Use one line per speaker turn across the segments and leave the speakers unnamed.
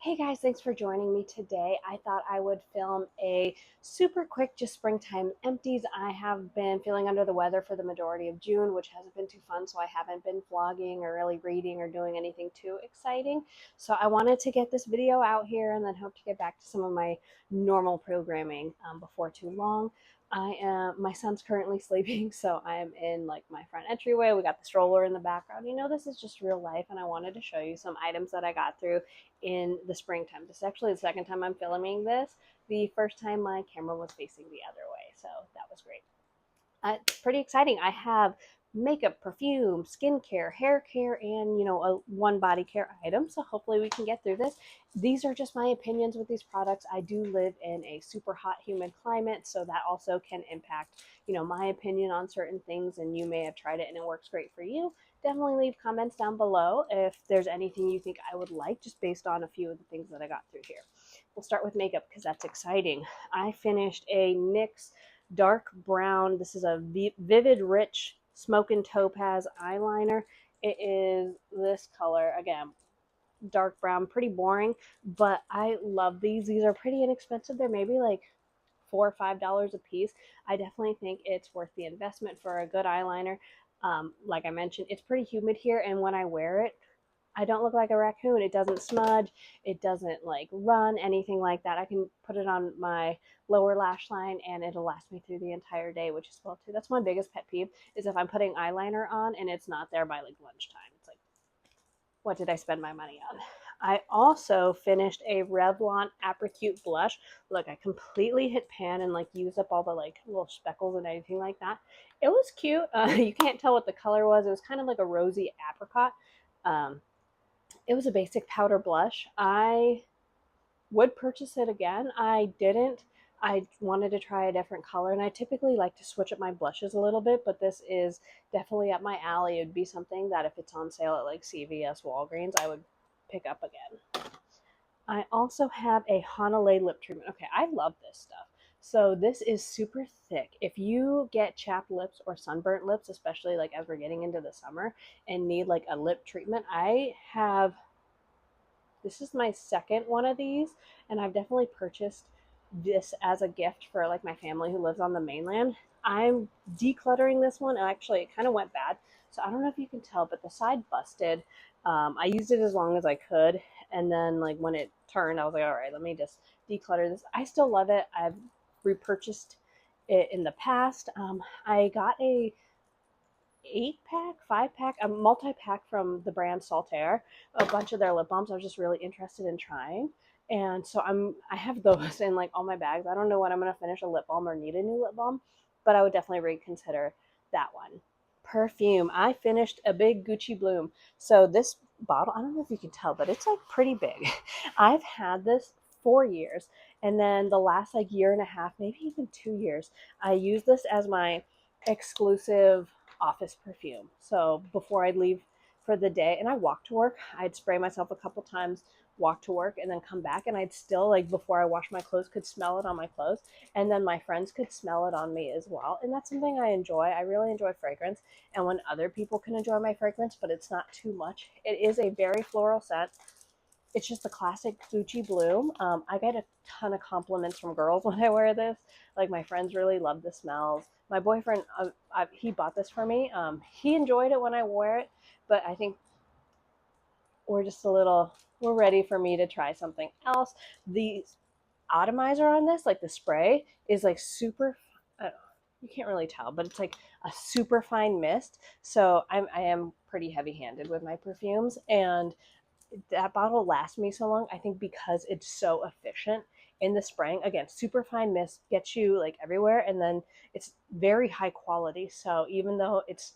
Hey guys, thanks for joining me today. I thought I would film a super quick, just springtime empties. I have been feeling under the weather for the majority of June, which hasn't been too fun, so I haven't been vlogging or really reading or doing anything too exciting. So I wanted to get this video out here and then hope to get back to some of my normal programming before too long. My son's currently sleeping, so I'm in like my front entryway. We got the stroller in the background. This is just real life, and I wanted to show you some items that I got through in the springtime. This is actually the second time I'm filming this. The first time my camera was facing the other way, so that was great. It's pretty exciting. I have makeup, perfume, skincare, hair care, and a one body care item. So hopefully we can get through this. These are just my opinions with these products. I do live in a super hot, humid climate, so that also can impact my opinion on certain things. And you may have tried it and it works great for you. Definitely leave comments down below if there's anything you think I would like, just based on a few of the things that I got through here. We'll start with makeup because that's exciting. I finished a NYX dark brown. This is a vivid rich smoke and topaz eyeliner. It is this color again, dark brown, pretty boring, but I love these. These are pretty inexpensive. They're maybe like $4 or $5 a piece. I definitely think it's worth the investment for a good eyeliner. Like I mentioned, it's pretty humid here, and when I wear it, I don't look like a raccoon. It doesn't smudge. It doesn't like run, anything like that. I can put it on my lower lash line and it'll last me through the entire day, which is well too. That's my biggest pet peeve, is if I'm putting eyeliner on and it's not there by like lunchtime. It's like, what did I spend my money on? I also finished a Revlon Apricot blush. Look, I completely hit pan and like used up all the like little speckles and anything like that. It was cute. You can't tell what the color was. It was kind of like a rosy apricot. It was a basic powder blush. I would purchase it again. I didn't. I wanted to try a different color, and I typically like to switch up my blushes a little bit, but this is definitely up my alley. It would be something that if it's on sale at like CVS, Walgreens, I would pick up again. I also have a Hanalei lip treatment. Okay, I love this stuff. So this is super thick. If you get chapped lips or sunburnt lips, especially like as we're getting into the summer and need like a lip treatment, this is my second one of these, and I've definitely purchased this as a gift for like my family who lives on the mainland. I'm decluttering this one, and actually it kind of went bad. So I don't know if you can tell, but the side busted. I used it as long as I could, and then like when it turned, I was like, all right, let me just declutter this. I still love it. I've repurchased it in the past. I got a 8 pack, 5 pack, a multi pack from the brand Saltaire, a bunch of their lip balms. I was just really interested in trying. And so I have those in like all my bags. I don't know when I'm going to finish a lip balm or need a new lip balm, but I would definitely reconsider that one. Perfume. I finished a big Gucci Bloom. So this bottle, I don't know if you can tell, but it's like pretty big. I've had this 4 years, and then the last like year and a half, maybe even 2 years, I use this as my exclusive office perfume. So before I'd leave for the day and I walk to work, I'd spray myself a couple times, walk to work, and then come back, and I'd still, like, before I wash my clothes, could smell it on my clothes, and then my friends could smell it on me as well. And that's something I enjoy. I really enjoy fragrance, and when other people can enjoy my fragrance but it's not too much. It is a very floral scent. It's just the classic Gucci Bloom. I get a ton of compliments from girls when I wear this. Like, my friends really love the smells. My boyfriend, he bought this for me. He enjoyed it when I wore it, but I think we're ready for me to try something else. The atomizer on this, like the spray, is like super, I don't know, you can't really tell, but it's like a super fine mist. So I am pretty heavy handed with my perfumes, and that bottle lasts me so long, I think, because it's so efficient in the spraying. Again, super fine mist gets you like everywhere, and then it's very high quality. So even though it's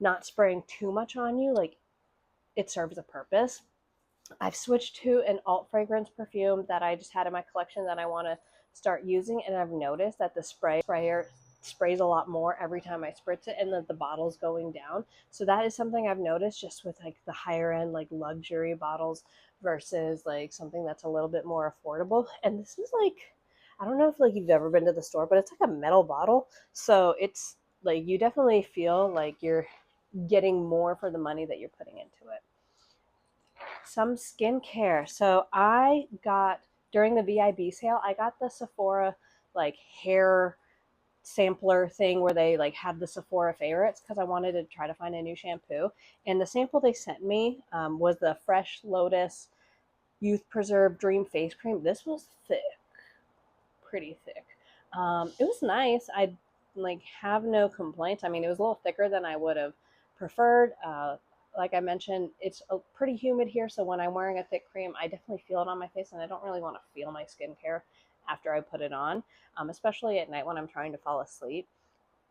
not spraying too much on you, like, it serves a purpose. I've switched to an alt fragrance perfume that I just had in my collection that I want to start using, and I've noticed that the sprayer sprays a lot more every time I spritz it, and that the bottle's going down. So that is something I've noticed just with like the higher end, like luxury bottles versus like something that's a little bit more affordable. And this is like, I don't know if like you've ever been to the store, but it's like a metal bottle. So it's like, you definitely feel like you're getting more for the money that you're putting into it. some skincare. So I got, during the VIB sale, I got the Sephora like hair sampler thing where they like have the Sephora favorites because I wanted to try to find a new shampoo. And the sample they sent me was the Fresh Lotus Youth Preserve Dream Face Cream. This was thick, pretty thick. It was nice. I like have no complaints. I mean, it was a little thicker than I would have preferred. Like I mentioned, it's pretty humid here, so when I'm wearing a thick cream, I definitely feel it on my face, and I don't really want to feel my skincare after I put it on, especially at night when I'm trying to fall asleep.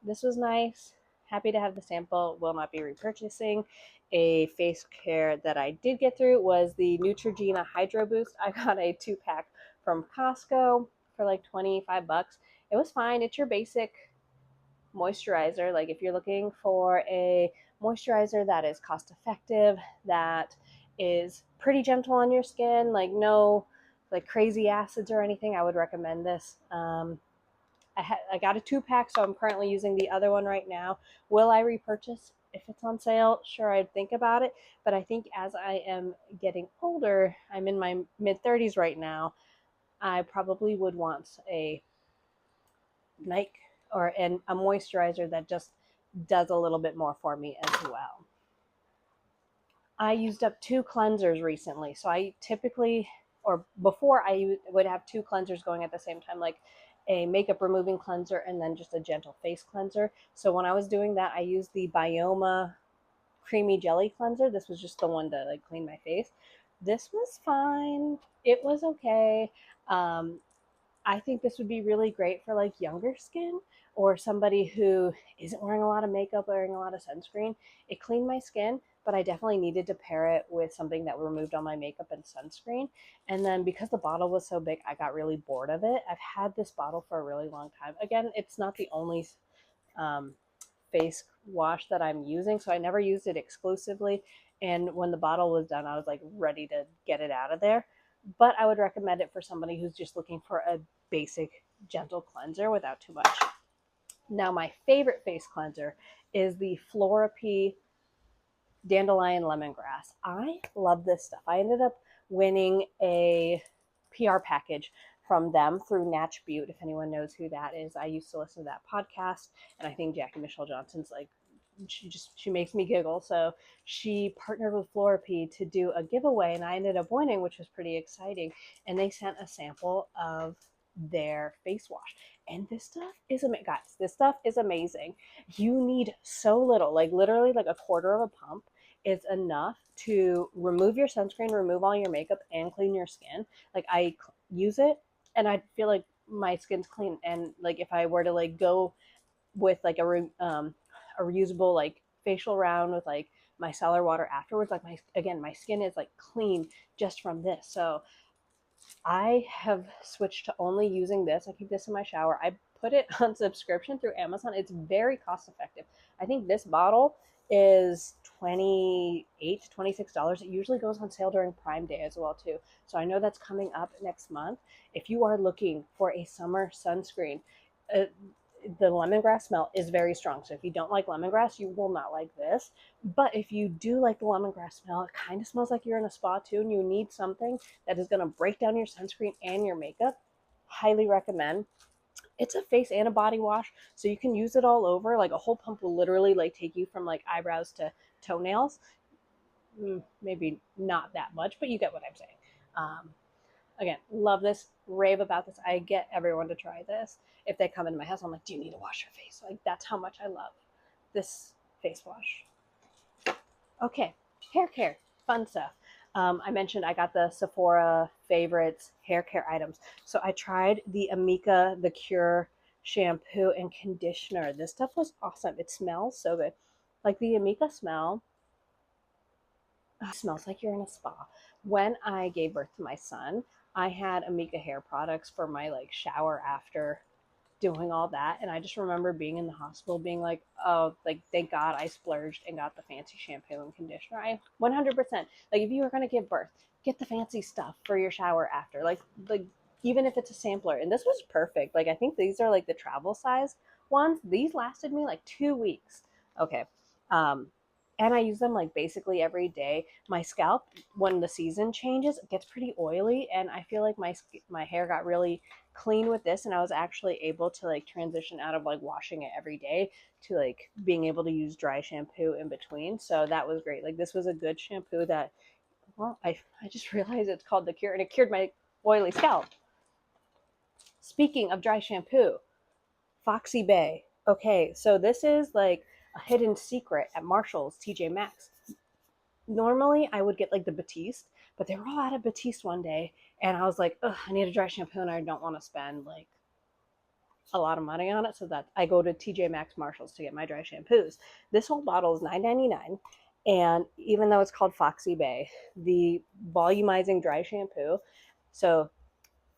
This was nice. Happy to have the sample. Will not be repurchasing. A face care that I did get through was the Neutrogena Hydro Boost. I got a 2-pack from Costco for like 25 bucks. It was fine. It's your basic moisturizer. Like if you're looking for a moisturizer that is cost effective, that is pretty gentle on your skin, like no like crazy acids or anything, I would recommend this. I got a 2-pack, so I'm currently using the other one right now. Will I repurchase if it's on sale? Sure, I'd think about it. But I think as I am getting older, I'm in my mid 30s right now, I probably would want a night or a moisturizer that just does a little bit more for me as well. I used up 2 cleansers recently. So I typically, or before, I would have 2 cleansers going at the same time, like a makeup removing cleanser and then just a gentle face cleanser. So when I was doing that, I used the Bioma creamy jelly cleanser. This was just the one to like clean my face. This was fine. It was okay. I think this would be really great for like younger skin or somebody who isn't wearing a lot of makeup, wearing a lot of sunscreen. It cleaned my skin, but I definitely needed to pair it with something that removed all my makeup and sunscreen. And then because the bottle was so big, I got really bored of it. I've had this bottle for a really long time. Again, it's not the only um, face wash that I'm using, so I never used it exclusively. And when the bottle was done, I was like ready to get it out of there. But I would recommend it for somebody who's just looking for a basic gentle cleanser without too much. Now, my favorite face cleanser is the Florapy Dandelion Lemongrass. I love this stuff. I ended up winning a PR package from them through Natch Butte. If anyone knows who that is, I used to listen to that podcast, and I think Jackie Michelle Johnson's like, she makes me giggle. So she partnered with Florapy to do a giveaway, and I ended up winning, which was pretty exciting. And they sent a sample of their face wash, and this stuff is amazing, guys. This stuff is amazing. You need so little, like literally like a quarter of a pump is enough to remove your sunscreen, remove all your makeup, and clean your skin. Like I use it, and I feel like my skin's clean. And like if I were to like go with like a reusable like facial round with like micellar water afterwards, like my skin is like clean just from this. So I have switched to only using this. I keep this in my shower. I put it on subscription through Amazon. It's very cost effective. I think this bottle is $28 to $26. It usually goes on sale during Prime Day as well too. So I know that's coming up next month. If you are looking for a summer sunscreen, uh, the lemongrass smell is very strong. So if you don't like lemongrass, you will not like this. But if you do like the lemongrass smell, it kind of smells like you're in a spa too, and you need something that is going to break down your sunscreen and your makeup, highly recommend. It's a face and a body wash, so you can use it all over. Like a whole pump will literally like take you from like eyebrows to toenails. Maybe not that much, but you get what I'm saying. Again, love this, rave about this. I get everyone to try this. If they come into my house, I'm like, do you need to wash your face? Like that's how much I love this face wash. Okay, hair care, fun stuff. I mentioned I got the Sephora favorites hair care items. So I tried the Amika The Cure shampoo and conditioner. This stuff was awesome. It smells so good. Like the Amika smell, smells like you're in a spa. When I gave birth to my son, I had Amika hair products for my like shower after doing all that. And I just remember being in the hospital being like, oh, like thank God I splurged and got the fancy shampoo and conditioner. I 100%, like if you were going to give birth, get the fancy stuff for your shower after, like even if it's a sampler. And this was perfect. Like I think these are like the travel size ones. These lasted me like 2 weeks. Okay. and I use them like basically every day. My scalp, when the season changes, gets pretty oily, and I feel like my hair got really clean with this, and I was actually able to like transition out of like washing it every day to like being able to use dry shampoo in between. So that was great. Like this was a good shampoo that, well, I just realized it's called The Cure, and it cured my oily scalp. Speaking of dry shampoo, Foxy Bay. Okay, so this is like a hidden secret at Marshall's, TJ Maxx. Normally I would get like the Batiste, but they were all out of Batiste one day, and I was like, ugh, I need a dry shampoo, and I don't want to spend like a lot of money on it, so that I go to TJ Maxx, Marshalls to get my dry shampoos. This whole bottle is $9.99, and even though it's called Foxy Bay, the volumizing dry shampoo. So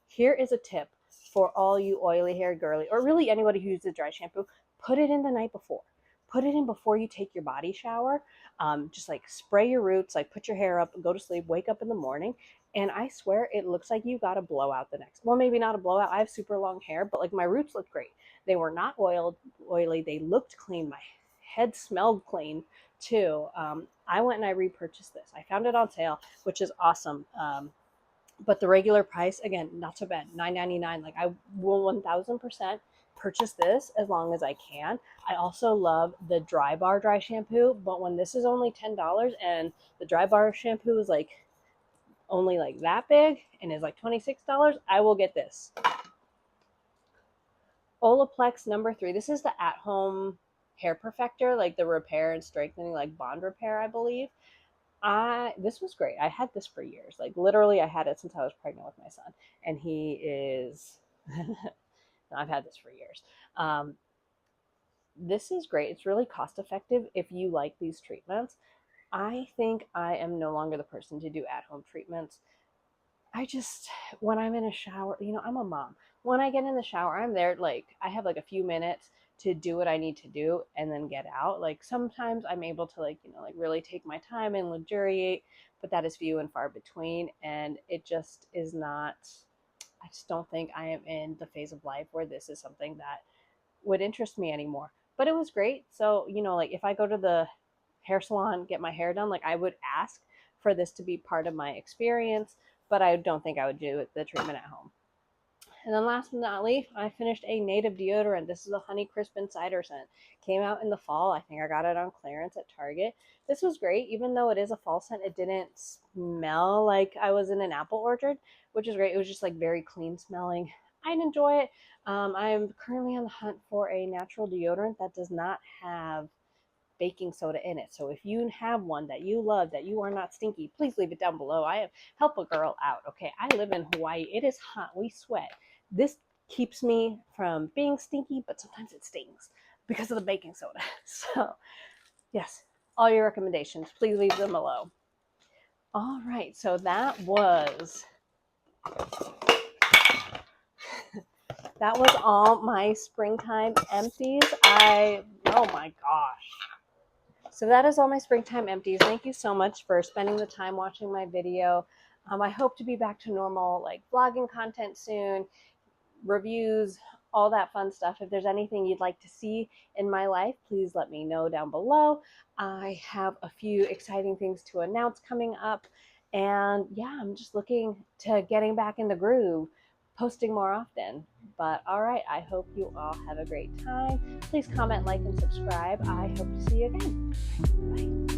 here is a tip for all you oily hair girly, or really anybody who uses dry shampoo. Put it in the night before. Put it in before you take your body shower. Just like spray your roots, like put your hair up, go to sleep, wake up in the morning. And I swear it looks like you got a blowout the next. Well, maybe not a blowout. I have super long hair, but like my roots look great. They were not oily. They looked clean. My head smelled clean too. I went and I repurchased this. I found it on sale, which is awesome. But the regular price, again, not so bad, $9.99. Like I will 1000% purchase this as long as I can. I also love the Dry Bar dry shampoo, but when this is only $10 and the Dry Bar shampoo is like only like that big and is like $26, I will get this. Olaplex number 3. This is the at-home hair perfector, like the repair and strengthening, like bond repair, I believe. This was great. I had this for years. Like literally I had it since I was pregnant with my son, and he is I've had this for years. This is great. It's really cost effective if you like these treatments. I think I am no longer the person to do at-home treatments. When I'm in a shower, I'm a mom. When I get in the shower, I'm there, like, I have like a few minutes to do what I need to do and then get out. Like, sometimes I'm able to, like, like really take my time and luxuriate, but that is few and far between. And it just is not, I just don't think I am in the phase of life where this is something that would interest me anymore. But it was great. So, like if I go to the hair salon, get my hair done, like I would ask for this to be part of my experience, but I don't think I would do the treatment at home. And then last but not least, I finished a native deodorant. This is a Honey Crisp and Cider scent. Came out in the fall. I think I got it on clearance at Target. This was great. Even though it is a fall scent, it didn't smell like I was in an apple orchard, which is great. It was just like very clean smelling. I'd enjoy it. I'm currently on the hunt for a natural deodorant that does not have baking soda in it. So if you have one that you love, that you are not stinky, please leave it down below. Help a girl out. Okay, I live in Hawaii. It is hot. We sweat. This keeps me from being stinky, but sometimes it stings because of the baking soda. So yes, all your recommendations, please leave them below. All right, so that was all my springtime empties. Oh my gosh. So that is all my springtime empties. Thank you so much for spending the time watching my video. I hope to be back to normal, like vlogging content soon, reviews, all that fun stuff. If there's anything you'd like to see in my life, please let me know down below. I have a few exciting things to announce coming up. And yeah, I'm just looking to getting back in the groove, posting more often. But all right, I hope you all have a great time. Please comment, like, and subscribe. I hope to see you again. Bye.